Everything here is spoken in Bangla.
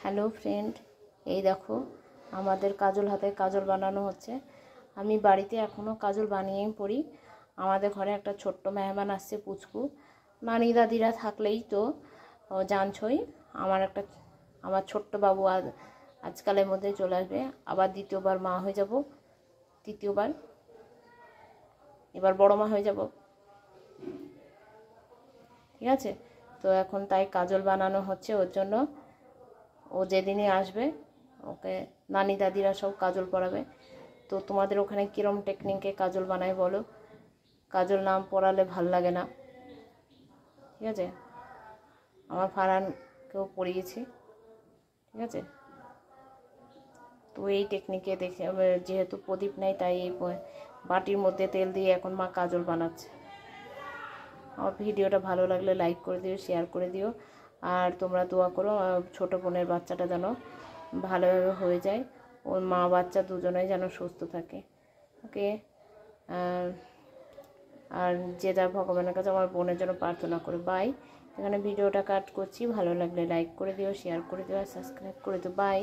হ্যালো ফ্রেন্ড, এই দেখো আমাদের কাজল হাতে কাজল বানানো হচ্ছে। আমি বাড়িতে এখনও কাজল বানিয়েই পড়ি। আমাদের ঘরে একটা ছোট্ট মেহমান আসছে, পুচকু। নানি দাদিরা থাকলেই তো জানছই, আমার ছোট্ট বাবু আজকালের মধ্যে চলে আসবে। আবার দ্বিতীয়বার মা হয়ে যাব, তৃতীয়বার এবার বড় মা হয়ে যাব, ঠিক আছে? তো এখন তাই কাজল বানানো হচ্ছে ওর জন্য। ও যেদিনই আসবে ওকে নানি দাদিরা সব কাজল পরাবে। তো তোমাদের ওখানে কীরকম টেকনিকে কাজল বানায় বলো? কাজল নাম পরালে ভাল লাগে না, ঠিক আছে? আমার ফারহানকেও পরিয়েছি, ঠিক আছে? তো এই টেকনিকে দেখে, যেহেতু প্রদীপ নেই তাই এই বাটির মধ্যে তেল দিয়ে এখন মা কাজল বানাচ্ছে। আমার ভিডিওটা ভালো লাগলে লাইক করে দিও, শেয়ার করে দিও, আর তোমরা দোয়া করো ছোটো বোনের বাচ্চাটা যেন ভালোভাবে হয়ে যায়, ওর মা বাচ্চা দুজনেই যেন সুস্থ থাকে। ওকে, আর যে যার ভগবানের কাছে আমার বোনের জন্য প্রার্থনা করে। বাই। এখানে ভিডিওটা কাট করছি। ভালো লাগলে লাইক করে দিও, শেয়ার করে দিও আর সাবস্ক্রাইব করে দিও। বাই।